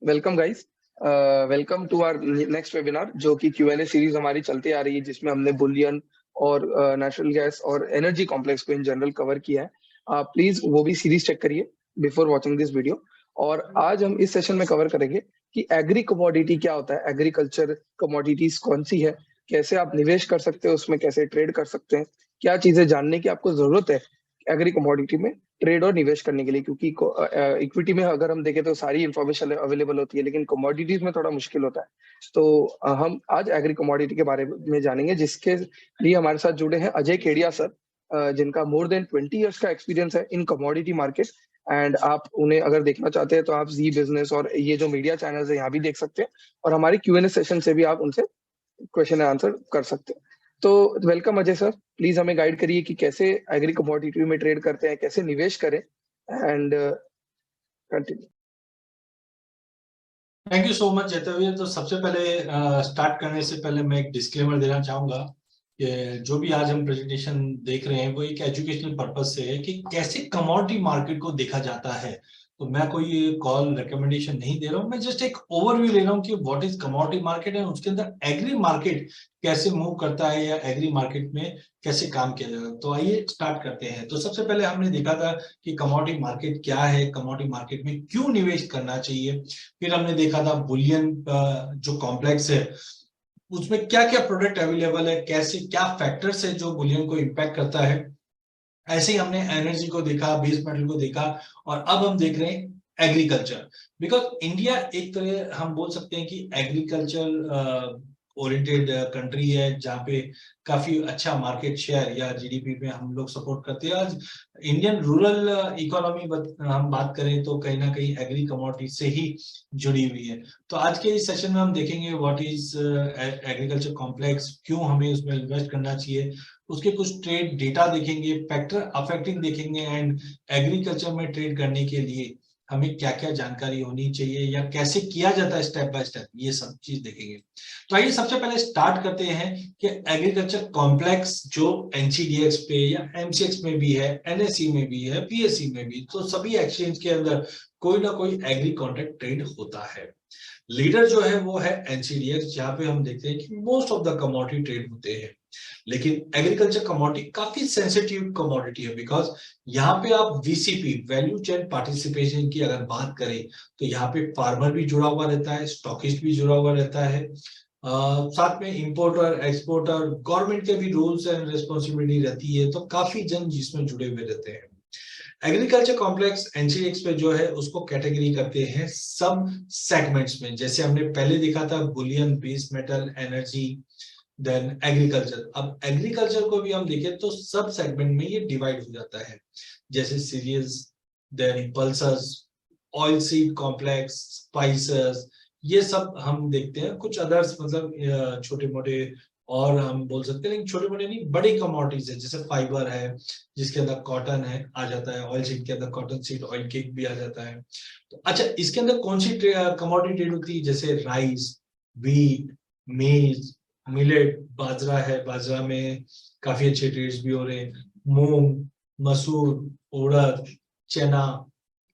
Welcome guys. Welcome to our next webinar जो कि Q&A series हमारी चलती आ रही है, जिसमें हमने बुलियन और नेचुरल गैस और एनर्जी कॉम्प्लेक्स को इन जनरल कवर किया है। प्लीज वो भी सीरीज चेक करिए बिफोर वॉचिंग दिस वीडियो। और आज हम इस सेशन में कवर करेंगे कि एग्री कमोडिटी क्या होता है, एग्रीकल्चर कमोडिटीज कौन सी है, कैसे आप निवेश कर सकते हैं उसमें, कैसे ट्रेड कर सकते हैं, क्या चीजें जानने की आपको जरूरत है एग्री कमोडिटी में ट्रेड और निवेश करने के लिए। क्योंकि इक्विटी में अगर हम देखें तो सारी इंफॉर्मेशन अवेलेबल होती है, लेकिन कमोडिटीज में थोड़ा मुश्किल होता है। तो हम आज एग्री कमोडिटी के बारे में जानेंगे, जिसके लिए हमारे साथ जुड़े हैं अजय केडिया सर, जिनका मोर देन 20 इयर्स का एक्सपीरियंस है इन कमोडिटी मार्केट। एंड आप उन्हें अगर देखना चाहते हैं तो आप जी बिजनेस और ये जो मीडिया चैनल्स है यहाँ भी देख सकते हैं, और हमारी Q&A सेशन से भी आप उनसे क्वेश्चन एंड आंसर कर सकते हैं। तो वेलकम अजय सर, प्लीज हमें गाइड करिए कि कैसे एग्री कमोडिटी में ट्रेड करते हैं, कैसे निवेश करें, and continue. Thank you so much Jaitveer. तो सबसे पहले स्टार्ट करने से पहले मैं एक डिस्क्लेमर देना चाहूंगा कि जो भी आज हम प्रेजेंटेशन देख रहे हैं वो एक एजुकेशनल पर्पज से है कि कैसे कमोडिटी मार्केट को देखा जाता है। तो मैं कोई कॉल रिकमेंडेशन नहीं दे रहा हूँ, मैं जस्ट एक ओवरव्यू ले रहा हूँ कि व्हाट इज कमोडिटी मार्केट है, उसके अंदर एग्री मार्केट कैसे मूव करता है या एग्री मार्केट में कैसे काम किया जाएगा। तो आइए स्टार्ट करते हैं। तो सबसे पहले हमने देखा था कि कमोडिटी मार्केट क्या है, कमोडिटी मार्केट में क्यों निवेश करना चाहिए। फिर हमने देखा था बुलियन जो कॉम्प्लेक्स है उसमें क्या क्या प्रोडक्ट अवेलेबल है, कैसे क्या फैक्टर्स है जो बुलियन को इम्पैक्ट करता है। ऐसे ही हमने एनर्जी को देखा, बेस मेटल को देखा, और अब हम देख रहे हैं एग्रीकल्चर। बिकॉज इंडिया एक तरह हम बोल सकते हैं कि एग्रीकल्चर ओरिएंटेड कंट्री है, जहाँ पे काफी अच्छा मार्केट शेयर या जीडीपी में हम लोग सपोर्ट करते हैं। आज इंडियन रूरल इकोनॉमी हम बात करें तो कहीं ना कहीं एग्री कमोडिटी से ही जुड़ी हुई है। तो आज के इस सेशन में हम देखेंगे व्हाट इज एग्रीकल्चर कॉम्प्लेक्स, क्यों हमें उसमें इन्वेस्ट करना चाहिए, उसके कुछ ट्रेड डेटा देखेंगे, फैक्टर अफेक्टिंग देखेंगे, एंड एग्रीकल्चर में ट्रेड करने के लिए हमें क्या क्या जानकारी होनी चाहिए या कैसे किया जाता है स्टेप बाय स्टेप, ये सब चीज देखेंगे। तो आइए सबसे पहले स्टार्ट करते हैं कि एग्रीकल्चर कॉम्प्लेक्स जो एनसीडीएक्स पे या एमसीएक्स में भी है, एनएसई में भी है, पीएसई में भी, तो सभी एक्सचेंज के अंदर कोई ना कोई एग्री कॉन्ट्रैक्ट ट्रेड होता है। लीडर जो है वो है एनसीडीएक्स, जहां पे हम देखते हैं कि most of the commodity trade होते हैं। लेकिन एग्रीकल्चर कमोडिटी काफी सेंसिटिव कमोडिटी है, बिकॉज यहाँ पे आप वीसीपी, वैल्यू चेन पार्टिसिपेशन की अगर बात करें तो यहाँ पे फार्मर भी जुड़ा हुआ रहता है, स्टॉकिस्ट भी जुड़ा हुआ रहता है, साथ में इंपोर्टर, एक्सपोर्टर, गवर्नमेंट के भी रूल्स एंड रिस्पॉन्सिबिलिटी रहती है, तो काफी जन जिसमें जुड़े हुए रहते हैं। एग्रीकल्चर कॉम्प्लेक्स एनसीडीएक्स पे जो है उसको कैटेगरी करते हैं सब सेगमेंट्स में। जैसे हमने पहले देखा था bullion, base metal, energy, then agriculture. अब एग्रीकल्चर को भी हम देखें तो सब सेगमेंट में ये डिवाइड हो जाता है, जैसे cereals, then pulses, oil seed complex, spices, ये सब हम देखते हैं। कुछ अदर्स मतलब छोटे मोटे और हम बोल सकते हैं, लेकिन छोटे मोटे नहीं, बड़ी कमोडिटीज है, जैसे फाइबर है जिसके अंदर कॉटन है आ जाता है, ऑयल सीड के अंदर कॉटन सीड ऑयल केक भी आ जाता है। तो अच्छा, इसके अंदर कौन सी कमोडिटी ट्रेड होती है, जैसे राइस, व्हीट, मेज, मिलेट, बाजरा है, बाजरा में काफी अच्छे ट्रेड्स भी हो रहे हैं, मूंग, मसूर, उड़द, चना,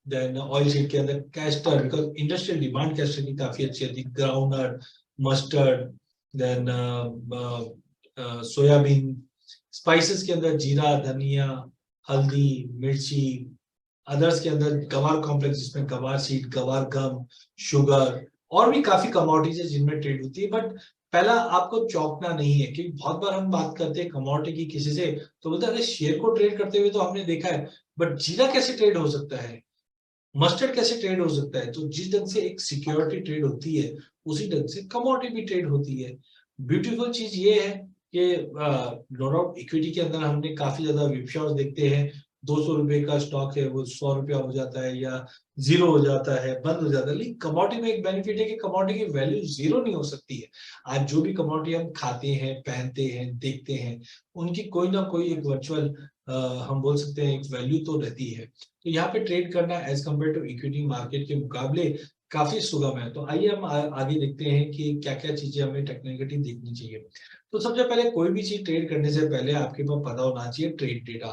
देन ऑयल सीड के अंदर castor, because industrial demand castor की काफी अच्छी होती है, groundnut, mustard, then soybean. Spices के अंदर जीरा, धनिया, हल्दी, मिर्ची। अदर्स के अंदर गवार कॉम्प्लेक्स, जिसमें गवार सीड, गवार गम, शुगर, और भी काफी कमोडिटीज है जिनमें ट्रेड होती है। बट पहला आपको चौंकना नहीं है, क्योंकि बहुत बार हम बात करते हैं कमोडिटी की किसी से तो बोलते हैं अरे शेयर को ट्रेड करते हुए तो हमने देखा है, बट जीरा कैसे ट्रेड हो सकता है, मस्टर्ड कैसे ट्रेड हो सकता है। तो जिस ढंग से एक सिक्योरिटी ट्रेड होती है उसी ढंग से कमोडिटी भी ट्रेड होती है। ब्यूटीफुल चीज ये है कि नो डाउट इक्विटी के अंदर हमने काफी ज्यादा विपश्योर्स देखते हैं, 200 रुपए का स्टॉक है वो 100 रुपया हो जाता है या जीरो हो जाता है, बंद हो जाता है। लेकिन कमोडिटी में एक बेनिफिट है कि कमोडिटी की वैल्यू जीरो नहीं हो सकती है। आज जो भी कमोडिटी हम खाते हैं, पहनते हैं, देखते हैं, उनकी कोई ना कोई एक वर्चुअल हम बोल सकते हैं एक वैल्यू तो रहती है। तो यहाँ पे ट्रेड करना as compared to equity market के मुकाबले काफी सुगम है। तो आइए हम आगे देखते हैं कि क्या क्या चीजें हमें टेक्निकली देखनी चाहिए। तो सबसे पहले कोई भी चीज ट्रेड करने से पहले आपके पास पता होना चाहिए ट्रेड डेटा,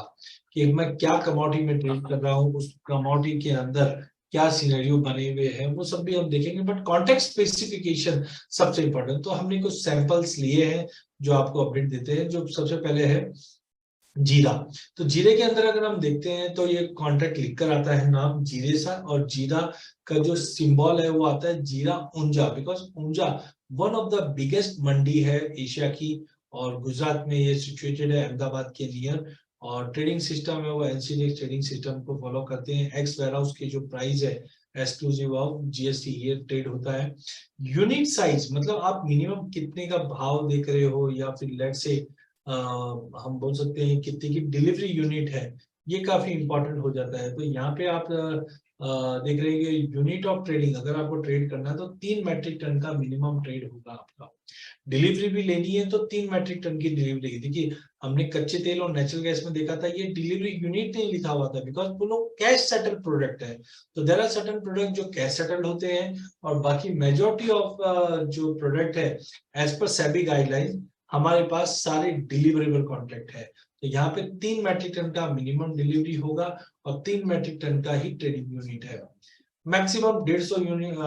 कि मैं क्या कमोडिटी में ट्रेड कर रहा हूँ, उस कमोडिटी के अंदर क्या सिनेरियो बने हुए हैं, वो सब भी हम देखेंगे, बट कॉन्टेक्स्ट स्पेसिफिकेशन सबसे इंपॉर्टेंट। तो हमने कुछ सैंपल्स लिए हैं जो आपको अपडेट देते हैं। जो सबसे पहले है जीरा। तो जीरे के अंदर अगर हम देखते हैं तो ये कॉन्ट्रैक्ट लिखकर आता है नाम जीरे सा, और जीरा का जो सिंबल है वो आता है जीरा Unjha, because Unjha one of the biggest mandi है एशिया की, और गुजरात में ये सिचुएटेड है अहमदाबाद के नियर। और ट्रेडिंग सिस्टम है वो एनसीडीएक्स ट्रेडिंग सिस्टम को फॉलो करते हैं। एक्स वेयर हाउस की जो प्राइस है एक्सक्लूसिव ऑफ जीएसटी ये ट्रेड होता है। यूनिट साइज मतलब आप मिनिमम कितने का भाव देख रहे हो, या फिर लेट से हम बोल सकते हैं कितने की डिलीवरी यूनिट है, ये काफी इंपॉर्टेंट हो जाता है। तो यहाँ पे आप देख रहे हैं कि यूनिट ऑफ ट्रेडिंग अगर आपको ट्रेड करना है तो 3 मैट्रिक टन का मिनिमम ट्रेड होगा आपका। डिलीवरी भी लेनी है तो 3 मैट्रिक टन की डिलीवरी। देखिए हमने कच्चे तेल और नेचुरल गैस में देखा था ये डिलीवरी यूनिट नहीं लिखा हुआ था, बिकॉज वो लोग कैश सेटल प्रोडक्ट है। तो देयर आर सर्टेन प्रोडक्ट जो कैश सेटल्ड होते हैं, और बाकी मेजोरिटी ऑफ जो प्रोडक्ट है एज पर सेबी गाइडलाइन हमारे पास सारे डिलीवरेबल कॉन्ट्रैक्ट है। तो यहाँ पे 3 मैट्रिक टन का मिनिमम डिलीवरी होगा, और 3 मैट्रिक टन का ही ट्रेडिंग यूनिट है। मैक्सिमम 150 यूनिट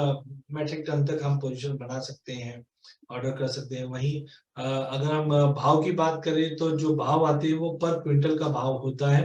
मैट्रिक टन तक हम पोजीशन बना सकते हैं, ऑर्डर कर सकते हैं। वहीं अगर हम भाव की बात करें तो जो भाव आते हैं वो पर क्विंटल का भाव होता है।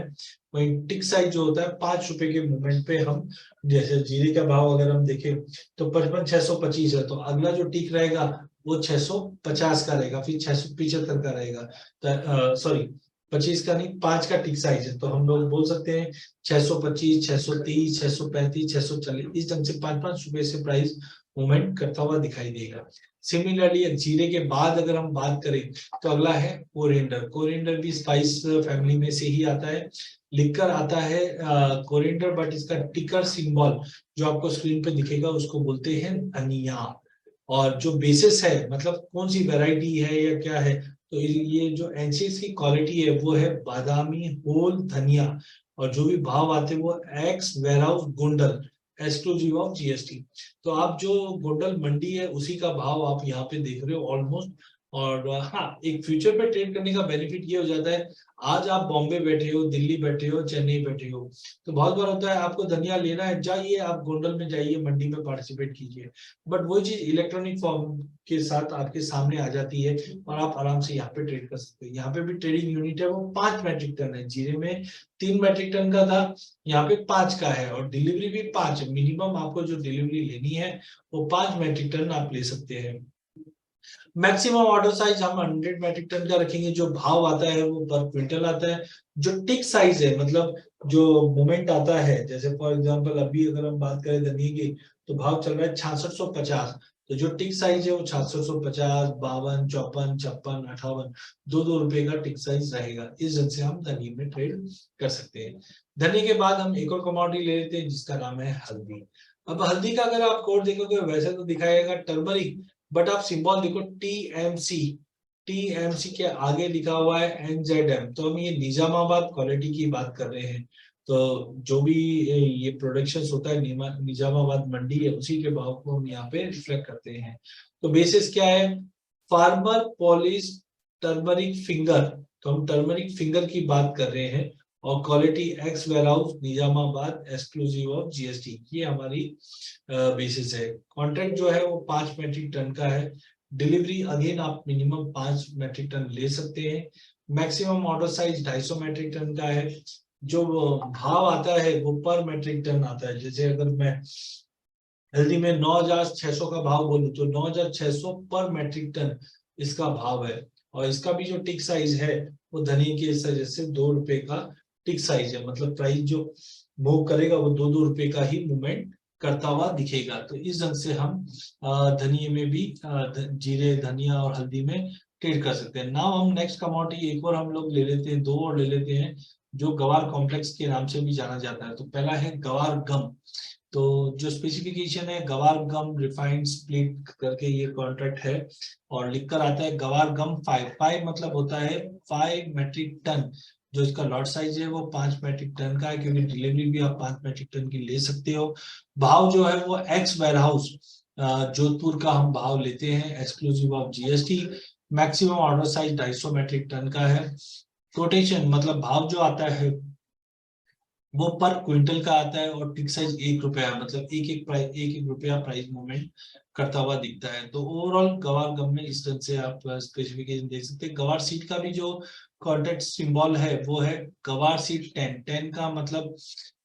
वहीं टिक साइज जो होता है 5 रुपए के मूवमेंट पे हम, जैसे जीरे का भाव अगर हम देखें तो 55,625 है, तो अगला जो टिक रहेगा वो 650 का रहेगा, फिर 675 का रहेगा। सॉरी 25 का नहीं, 5 का टिक साइज है, तो हम लोग बोल सकते हैं 625, 630, 635, 640, इस ढंग से 5-5 रुपए से प्राइस मूवमेंट करता हुआ दिखाई देगा। सिमिलरली जीरे के बाद अगर हम बात करें तो अगला है कोरिएंडर। कोरिएंडर भी स्पाइस फैमिली में से ही आता है, लिखकर आता है कोरिएंडर, बट इसका टिकर सिंबल जो आपको स्क्रीन पे दिखेगा उसको बोलते हैं धनिया। और जो बेसिस है मतलब कौन सी वैरायटी है या क्या है, तो ये जो एनसीएस की क्वालिटी है वो है बादामी होल धनिया, और जो भी भाव आते हैं वो x warehouse Gondal exclusive of GST. तो आप जो गोंडल मंडी है उसी का भाव आप यहाँ पे देख रहे हो ऑलमोस्ट। और हाँ, एक फ्यूचर पे ट्रेड करने का बेनिफिट ये हो जाता है, आज आप बॉम्बे बैठे हो, दिल्ली बैठे हो, चेन्नई बैठे हो, तो बहुत बार होता है आपको धनिया लेना है, जाइए आप गोंडल में जाइए, मंडी में पार्टिसिपेट कीजिए, बट वही चीज इलेक्ट्रॉनिक फॉर्म के साथ आपके सामने आ जाती है, और आप आराम से यहाँ पे ट्रेड कर सकते हैं। यहाँ पे भी ट्रेडिंग यूनिट है वो 5 मैट्रिक टन है। जीरे में 3 मैट्रिक टन का था, यहाँ पे 5 का है, और डिलीवरी भी 5 है। मिनिमम आपको जो डिलीवरी लेनी है वो 5 मैट्रिक टन आप ले सकते हैं। मैक्सिमम ऑर्डर साइज हम 100 मैट्रिक टन का रखेंगे। जो भाव आता है वो पर क्विंटल आता है। जो टिक साइज है मतलब जो मोमेंट आता है, जैसे फॉर एग्जांपल अभी अगर हम बात करें धनिये की तो भाव चल रहा है 6650, तो जो टिक साइज है वो 6650, 52, 54, 56, 58, 2-2 रुपए का टिक साइज रहेगा। इस ढंग से हम धनिये में ट्रेड कर सकते हैं। धनिये के बाद हम एक और कमोडिटी ले लेते हैं जिसका नाम है हल्दी। अब हल्दी का अगर आप कोड देखोगे वैसे तो दिखाएगा टर्मरिक, बट आप सिंबल देखो टीएमसी, टीएमसी के आगे लिखा हुआ है एनजेडएम, तो हम ये निजामाबाद क्वालिटी की बात कर रहे हैं। तो जो भी ये प्रोडक्शन होता है निजामाबाद मंडी है उसी के भाव को हम यहाँ पे रिफ्लेक्ट करते हैं। तो बेसिस क्या है, फार्मर पॉलिश टर्मरिक फिंगर, तो हम टर्मरिक फिंगर की बात कर रहे हैं, और quality x warehouse Nizamabad exclusive of GST, ये हमारी बेसिस है। कॉन्ट्रैक्ट जो है वो 5 मैट्रिक टन का है। डिलीवरी अगेन आप मिनिमम 5 मैट्रिक टन ले सकते हैं। Maximum order size 250 metric tonne का है। जो भाव आता है वो पर मैट्रिक टन आता है। जैसे अगर मैं हल्दी में 9,600 का भाव बोलूं तो 9,600 पर मैट्रिक टन इसका भाव है। और इसका भी जो टिक साइज है वो धनिये के वजह से 2 रुपए का टिक साइज है, मतलब प्राइस जो मूव करेगा वो 2-2 रुपए का ही मूवमेंट करता हुआ दिखेगा। तो इस ढंग से हम धनिये में भी जीरे धनिया और हल्दी में ट्रेड कर सकते हैं। नाउ हम नेक्स्ट कमोडिटी एक और हम लोग ले लेते हैं, 2 और ले लेते हैं जो गवार कॉम्प्लेक्स के नाम से भी जाना जाता है। तो पहला है गवार गम। तो जो स्पेसिफिकेशन है गवार गम रिफाइंड स्प्लिट करके ये कॉन्ट्रैक्ट है, और लिखकर आता है गवार गम 5 मतलब होता है 5 मैट्रिक टन। जो इसका लॉट साइज है वो 5 मैट्रिक टन का है, क्योंकि डिलीवरी भी आप 5 मैट्रिक टन की ले सकते हो। भाव जो है वो एक्स वेयरहाउस जोधपुर का हम भाव लेते हैं exclusive of GST. Maximum order size 250 metric tonne का है। कोटेशन मतलब भाव जो आता है वो पर क्विंटल का आता है और टिक साइज 1 रुपया, मतलब एक रुपया प्राइस मूवमेंट करता हुआ दिखता है। तो ओवरऑल गवार गम में इस तरह से आप स्पेसिफिकेशन देख सकते हैं। गवार सीड का भी जो कॉन्ट्रैक्ट सिंबल है वो है गवार सीड 10 का मतलब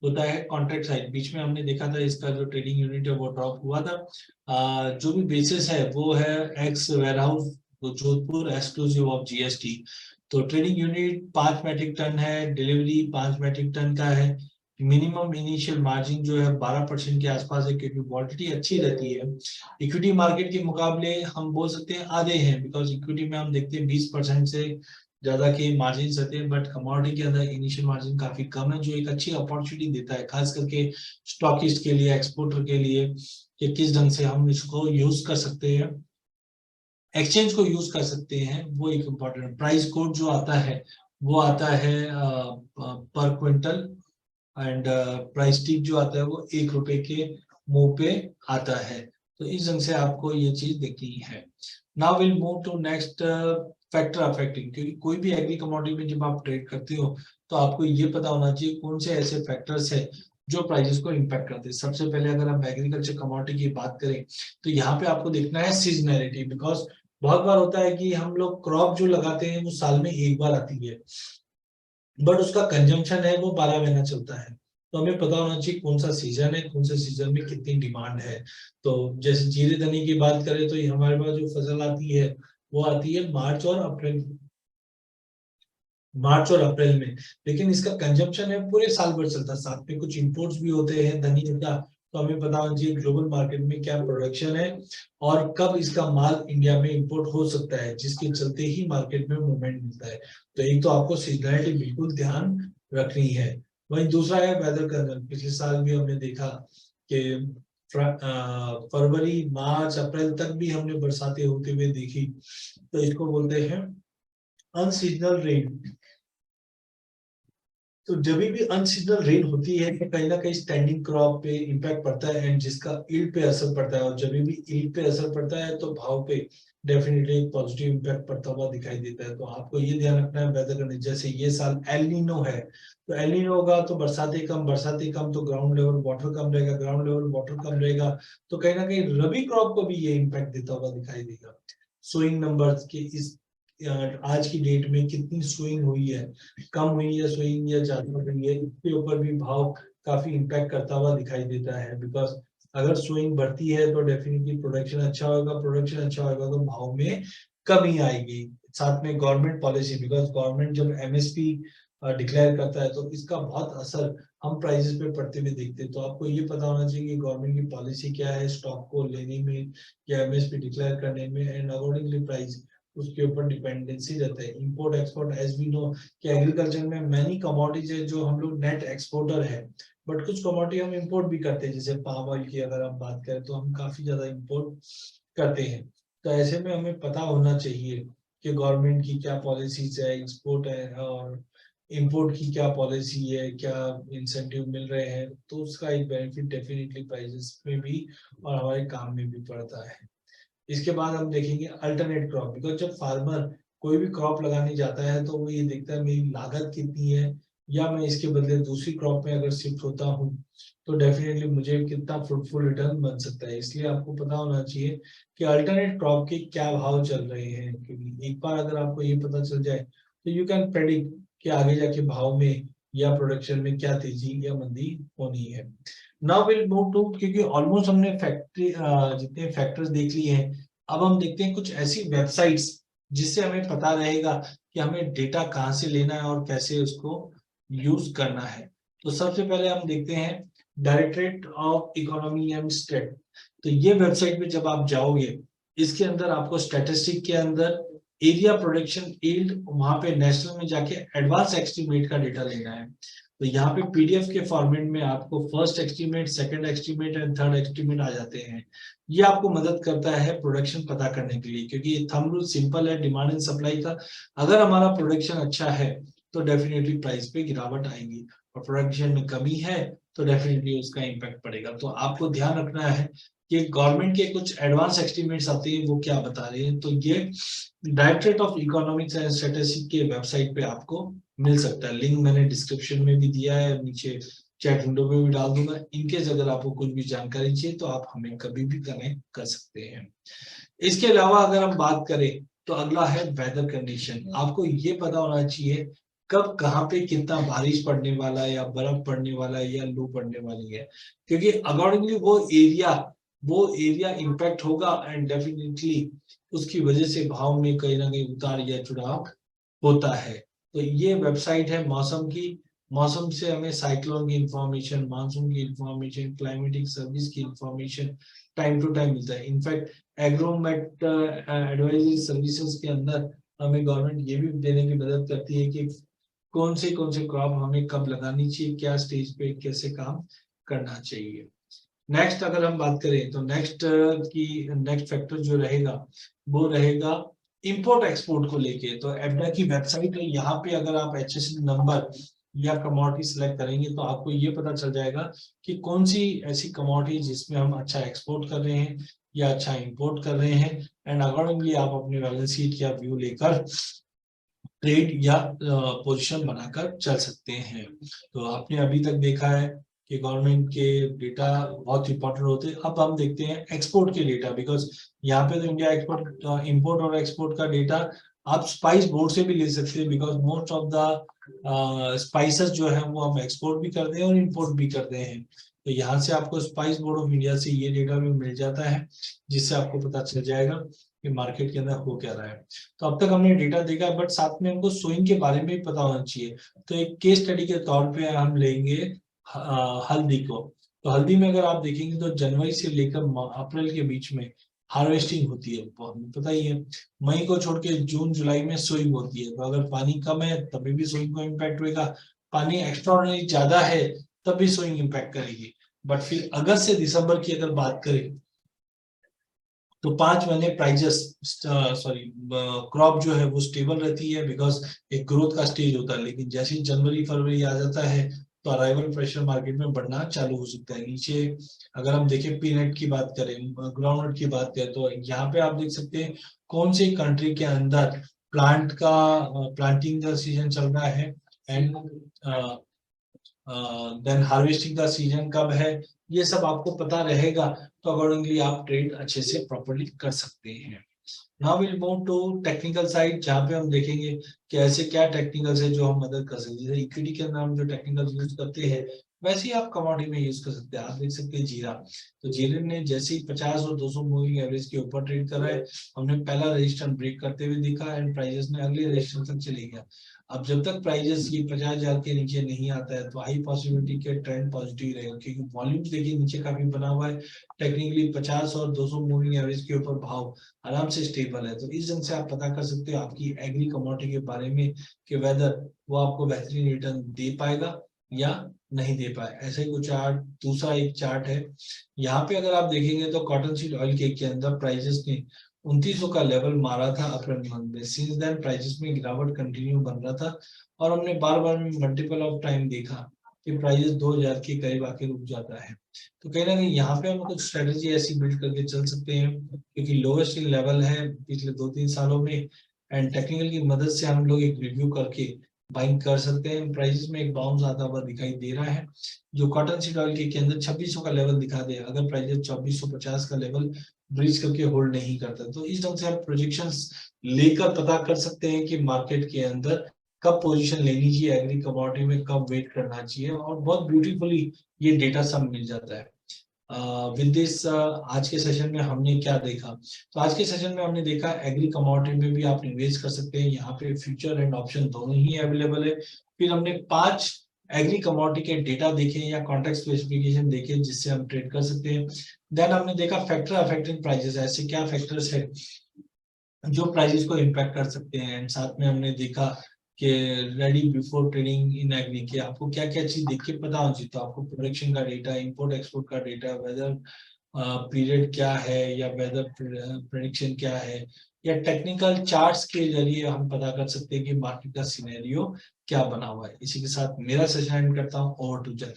होता है कॉन्ट्रैक्ट साइज। बीच में हमने देखा था इसका जो ट्रेडिंग यूनिट है वो ड्रॉप हुआ था। जो भी बेसिस है वो है x warehouse Jodhpur exclusive of GST. तो ट्रेडिंग यूनिट 5 मेट्रिक टन है, डिलीवरी 5 मेट्रिक टन का है। मिनिमम इनिशियल मार्जिन जो है 12% के आसपास है, क्योंकि वॉलिडिटी अच्छी रहती है। इक्विटी मार्केट के मुकाबले हम बोल सकते हैं आधे हैं, बिकॉज इक्विटी में हम देखते हैं 20% से ज्यादा के मार्जिन रहते हैं, बट कमोडिटी के अंदर इनिशियल मार्जिन काफी कम है, जो एक अच्छी अपॉर्चुनिटी देता है खास करके स्टॉकिस्ट के लिए, एक्सपोर्टर के लिए, कि किस ढंग से हम इसको यूज कर सकते हैं, एक्सचेंज को यूज कर सकते हैं। वो एक इम्पोर्टेंट प्राइस कोड जो आता है वो आता है पर क्विंटल, एंड प्राइस टिक जो आता है वो 1 रुपए के मुंह पे आता है। तो इस ढंग से आपको ये चीज देखनी है। Now will move to next factor affecting, क्योंकि कोई भी एग्री कमोडिटी में जब आप ट्रेड करते हो तो आपको ये पता होना चाहिए कौन से ऐसे फैक्टर्स है जो प्राइसेस को इम्पैक्ट करते हैं। सबसे पहले अगर हम एग्रीकल्चर कमोडिटी की बात करें तो यहाँ पे आपको देखना है सीजनैलिटी, बिकॉज बहुत बार होता है कि हम लोग क्रॉप जो लगाते हैं वो साल में एक बार आती है, बट उसका कंजम्पशन है वो 12 महीना चलता है। तो हमें पता होना चाहिए कौन सा सीजन है, कौन से सीजन में कितनी डिमांड है। तो जैसे जीरे धनी की बात करें तो ये हमारे पास जो फसल आती है वो आती है मार्च और अप्रैल में, लेकिन इसका कंजम्पशन है पूरे साल भर चलता है। साथ में कुछ इंपोर्ट्स भी होते हैं धनिया का। तो हमें पता होना चाहिए ग्लोबल मार्केट में क्या प्रोडक्शन है और कब इसका माल इंडिया में इंपोर्ट हो सकता है, जिसके चलते ही मार्केट में मूवमेंट मिलता है। तो एक तो आपको सीजनैलिटी बिल्कुल ध्यान रखनी है। वहीं दूसरा है वेदर कंडीशन। पिछले साल भी हमने देखा कि फरवरी मार्च अप्रैल तक भी हमने बरसातें होते हुए देखी। तो इसको बोलते हैं अनसीजनल रेन। तो जब भी अनसीजनल रेन होती है तो कहीं ना कहीं स्टैंडिंग क्रॉप पे इम्पैक्ट पड़ता है, एंड जिसका ईल्ड पे असर पड़ता है, और जब भी ईल्ड पे असर पड़ता है तो भाव पे डेफिनेटली पॉजिटिव इम्पैक्ट पड़ता हुआ दिखाई देता है। तो आपको ये ध्यान रखना है वेदर करने, जैसे ये साल एल नीनो है तो एल नीनो होगा तो बरसातें कम तो ग्राउंड लेवल वाटर कम रहेगा, ग्राउंड लेवल वाटर कम रहेगा तो कहीं ना कहीं रबी क्रॉप को भी ये इम्पैक्ट देता हुआ दिखाई देगा। सोइंग नंबर्स के इस आज की डेट में कितनी स्विंग हुई है, कम हुई है स्विंग या ज्यादा हुई है, इसके ऊपर भी भाव काफी इम्पैक्ट करता हुआ दिखाई देता है। बिकॉज अगर स्विंग बढ़ती है तो डेफिनेटली प्रोडक्शन अच्छा होगा, प्रोडक्शन अच्छा होगा तो भाव में कमी आएगी। साथ में गवर्नमेंट पॉलिसी, बिकॉज गवर्नमेंट जब एमएसपी डिक्लेयर करता है तो इसका बहुत असर हम प्राइसेस पे पड़ते हुए देखते हैं। तो आपको ये पता होना चाहिए कि गवर्नमेंट की पॉलिसी क्या है स्टॉक को लेने में या एमएसपी डिक्लेयर करने में, एंड अकॉर्डिंगली प्राइस उसके ऊपर डिपेंडेंसी रहता है। Import export as we know कि एग्रीकल्चर में मैनी कमोडिटीज है जो हम लोग नेट एक्सपोर्टर है, बट कुछ कमोडिटी हम इंपोर्ट भी करते हैं। जैसे पाम ऑयल की अगर हम बात करें तो हम काफी ज्यादा इंपोर्ट करते हैं। तो ऐसे में हमें पता होना चाहिए कि गवर्नमेंट की क्या पॉलिसीज है, एक्सपोर्ट है और इंपोर्ट की क्या पॉलिसी है, क्या इंसेंटिव मिल रहे हैं, तो उसका एक बेनिफिट डेफिनेटली प्राइसेस में भी और हमारे काम में भी पड़ता है। इसके बाद हम देखेंगे अल्टरनेट क्रॉप, बिकॉज जब फार्मर कोई भी क्रॉप लगाने जाता है तो वो ये देखता है मेरी लागत कितनी है, या मैं इसके बदले दूसरी क्रॉप में अगर शिफ्ट होता हूँ तो डेफिनेटली मुझे कितना फ्रूटफुल रिटर्न बन सकता है। इसलिए आपको पता होना चाहिए कि अल्टरनेट क्रॉप के क्या भाव चल रहे हैं, क्योंकि एक बार अगर आपको ये पता चल जाए तो यू कैन प्रेडिक्ट कि आगे जाके भाव में या प्रोडक्शन में क्या तेजी या मंदी होनी है। नाउ विल मूव टू, क्योंकि ऑलमोस्ट हमने फैक्ट्री जितने फैक्टर्स देख लिए हैं, अब हम देखते हैं कुछ ऐसी वेबसाइट्स जिससे हमें पता रहेगा कि हमें डेटा कहाँ से लेना है और कैसे उसको यूज करना है। तो सबसे पहले हम देखते हैं directorate of economy and state. तो ये वेबसाइट पे जब आप जाओगे इसके अंदर आपको स्टैटिस्टिक के अंदर एरिया प्रोडक्शन यील्ड, वहां पे नेशनल में जाके एडवांस एस्टिमेट का डेटा लेना है। तो यहाँ पे पीडीएफ के फॉर्मेट में आपको first estimate, second estimate and third estimate आ जाते हैं। ये आपको मदद करता है प्रोडक्शन पता करने के लिए, क्योंकि ये थंब रूल सिंपल है डिमांड एंड सप्लाई का। अगर हमारा प्रोडक्शन अच्छा है तो डेफिनेटली प्राइस पे गिरावट आएगी, और प्रोडक्शन में कमी है तो डेफिनेटली उसका इम्पैक्ट पड़ेगा। तो आपको ध्यान रखना है कि गवर्नमेंट के कुछ एडवांस एस्टिमेट्स आते हैं वो क्या बता रहे हैं। तो ये directorate of economics and statistics के वेबसाइट पे आपको मिल सकता है। लिंक मैंने डिस्क्रिप्शन में भी दिया है, नीचे चैट विंडो में भी डाल दूंगा। इनकेस अगर आपको कुछ भी जानकारी चाहिए तो आप हमें कभी भी कनेक्ट कर सकते हैं। इसके अलावा अगर हम बात करें तो अगला है वेदर कंडीशन। आपको ये पता होना चाहिए कब कहाँ पे कितना बारिश पड़ने वाला है, या बर्फ पड़ने वाला है, या लू पड़ने वाली है, क्योंकि अकॉर्डिंगली वो एरिया इम्पैक्ट होगा एंड डेफिनेटली उसकी वजह से भाव में कहीं ना कहीं उतार या चढ़ाव होता है। तो ये वेबसाइट है मौसम की। मौसम से हमें साइक्लोन की इंफॉर्मेशन, मानसून की इंफॉर्मेशन, क्लाइमेटिक सर्विस की इंफॉर्मेशन टाइम टू टाइम मिलता है। इनफैक्ट एग्रोमेट एडवाइजरी सर्विसेज के अंदर हमें गवर्नमेंट ये भी देने की मदद करती है कि कौन से क्रॉप हमें कब लगानी चाहिए, क्या स्टेज पे कैसे काम करना चाहिए। नेक्स्ट अगर हम बात करें तो नेक्स्ट फैक्टर जो रहेगा वो रहेगा इंपोर्ट एक्सपोर्ट को लेके। तो एफडा की वेबसाइट है, यहाँ पे अगर आप HSN नंबर या कमोडिटी सिलेक्ट करेंगे तो आपको ये पता चल जाएगा कि कौन सी ऐसी कमोडिटी जिसमें हम अच्छा एक्सपोर्ट कर रहे हैं या अच्छा इंपोर्ट कर रहे हैं, एंड अकॉर्डिंगली आप अपनी बैलेंस शीट या व्यू लेकर ट्रेड या पोजीशन बनाकर चल सकते हैं। तो आपने अभी तक देखा है कि गवर्नमेंट के डेटा बहुत इंपॉर्टेंट होते हैं। अब हम देखते हैं एक्सपोर्ट के डेटा, बिकॉज यहाँ पे तो इंडिया एक्सपोर्ट इंपोर्ट और एक्सपोर्ट का डेटा आप स्पाइस बोर्ड से भी ले सकते हैं, because most of the spices जो है वो हम एक्सपोर्ट भी करते हैं और इंपोर्ट भी करते हैं। तो यहाँ से आपको स्पाइस बोर्ड ऑफ इंडिया से ये डेटा भी मिल जाता है, जिससे आपको पता चल जाएगा कि मार्केट के अंदर हो क्या रहा है। तो अब तक हमने डेटा देखा, बट साथ में हमको सोइंग के बारे में भी पता होना चाहिए। तो एक केस स्टडी के तौर पे हम लेंगे हल्दी को। तो हल्दी में अगर आप देखेंगे तो जनवरी से लेकर अप्रैल के बीच में हार्वेस्टिंग होती है, पता ही है। मई को छोड़ के जून जुलाई में सोइंग होती है। तो अगर पानी कम है तभी भी सोइंग को इम्पैक्ट होगा, पानी एक्स्ट्राऑर्डिनरी ज्यादा है तब भी सोइंग इम्पैक्ट करेगी। बट फिर अगस्त से दिसंबर की अगर बात करें तो 5 महीने प्राइजेस क्रॉप जो है वो स्टेबल रहती है, बिकॉज एक ग्रोथ का स्टेज होता है। लेकिन जैसे ही जनवरी फरवरी आ जाता है तो अराइवल प्रेशर मार्केट में बढ़ना चालू हो सकता है। नीचे अगर हम देखें पीनट की बात करें, ग्राउंडनट की बात करें, तो यहाँ पे आप देख सकते हैं कौन सी कंट्री के अंदर प्लांटिंग का सीजन चल रहा है, एंड देन हार्वेस्टिंग का सीजन कब है। ये सब आपको पता रहेगा तो अकॉर्डिंगली आप ट्रेड अच्छे से प्रॉपर्ली कर सकते हैं। Now will move to technical side, जहाँ पे हम देखेंगे कि ऐसे क्या टेक्निकल्स है जो हम मदद कर सकते हैं। जैसे इक्विटी के अंदर हम जो टेक्निकल यूज करते हैं वैसे ही आप कमोडिटी में यूज कर सकते हैं। आप देख सकते हैं जीरा, तो जीरा ने जैसे ही 50 और 200 मूविंग एवरेज के ऊपर ट्रेड करा है, हमने पहला रेजिस्टेंस ब्रेक करते हुए देखा एंड प्राइजेस ने अगले रेजिस्टेंस तक चले गया। अब जब तक प्राइजेस ये 50,000 के नीचे नहीं आता है तो हाई पॉसिबिलिटी के ट्रेंड पॉजिटिव रहेगा, क्योंकि वॉल्यूम देखिए नीचे काफी बना हुआ है। टेक्निकली 50 और 200 मूविंग एवरेज के ऊपर भाव आराम से स्टेबल है। तो इस ढंग से आप पता कर सकते हो आपकी एग्री कमोडिटी के बारे में कि वेदर वो आपको बेहतरीन रिटर्न दे पाएगा या नहीं दे पाए। ऐसे ही कुछ चार्ट, दूसरा एक चार्ट है यहाँ पे अगर आप देखेंगे तो कॉटन सीड ऑयल के अंदर प्राइजेस ने 2900 का लेवल मारा था अप्रैल मंथ में। सिंस देन प्राइजेस में गिरावट कंटिन्यू बन रहा था और हमने बार बार मल्टीपल ऑफ टाइम देखा कि प्राइजेस 2000 के करीब आके रुक जाता है। तो कहीं ना कहीं यहाँ पे हम कुछ स्ट्रेटेजी ऐसी बिल्ड करके चल सकते हैं, क्योंकि लोवेस्ट लेवल है पिछले 2-3 सालों में, एंड टेक्निकल की मदद से हम लोग एक रिव्यू करके बाइंग कर सकते हैं। प्राइसेस में एक बाउंस आता हुआ दिखाई दे रहा है, जो कॉटन सीड ऑयल के अंदर 2600 का लेवल दिखा दे। अगर प्राइसेस 2450 का लेवल ब्रीच करके होल्ड नहीं करता तो इस ढंग से आप प्रोजेक्शंस लेकर पता कर सकते हैं कि मार्केट के अंदर कब पोजीशन लेनी चाहिए, एग्री कमोडिटी में कब वेट करना चाहिए, और बहुत ब्यूटीफुली ये डेटा सब मिल जाता है। विद दिस आज के सेशन में हमने क्या देखा, तो आज के सेशन में हमने देखा एग्री कमोडिटी में भी आप निवेश कर सकते हैं। यहाँ पे फ्यूचर एंड ऑप्शन दोनों ही अवेलेबल है। फिर हमने 5 एग्री कमोडिटी के डेटा देखे या कॉन्ट्रैक्ट स्पेसिफिकेशन देखे जिससे हम ट्रेड कर सकते हैं। देन हमने देखा फैक्टर अफेक्टिंग प्राइसेस, ऐसे क्या फैक्टर्स है जो प्राइसेस को इम्पैक्ट कर सकते हैं। एंड साथ में हमने देखा कि ready before trading in agree के आपको क्या क्या चीज देख के पता होना चाहिए। तो आपको प्रोडक्शन का डेटा, इंपोर्ट एक्सपोर्ट का डेटा, वेदर पीरियड क्या है या वेदर प्रेडिक्शन क्या है, या टेक्निकल चार्ट्स के जरिए हम पता कर सकते हैं कि मार्केट का सिनेरियो क्या बना हुआ है। इसी के साथ मेरा सेशन एंड करता हूँ। ओवर टू जय।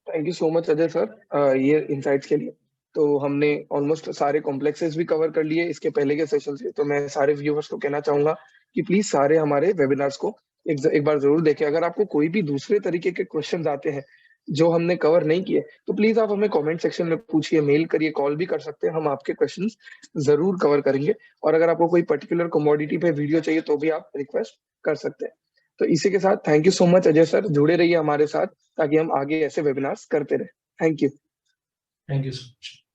Thank you so much Ajay sir ये इनसाइट्स के लिए। तो हमने ऑलमोस्ट सारे कॉम्प्लेक्सेस भी कवर कर लिए इसके पहले के सेशन से। तो मैं सारे व्यूअर्स को कहना चाहूंगा कि प्लीज सारे हमारे वेबिनार्स को एक बार जरूर देखें। अगर आपको कोई भी दूसरे तरीके के क्वेश्चंस आते हैं जो हमने कवर नहीं किए, तो प्लीज आप हमें कमेंट सेक्शन में पूछिए, मेल करिए, कॉल भी कर सकते हैं, हम आपके क्वेश्चंस जरूर कवर करेंगे। और अगर आपको कोई पर्टिकुलर कमोडिटी पे वीडियो चाहिए तो भी आप रिक्वेस्ट कर सकते हैं। तो इसी के साथ thank you so much Ajay sir, जुड़े रहिए हमारे साथ ताकि हम आगे ऐसे वेबिनार्स करते रहे। Thank you. Thank you so much.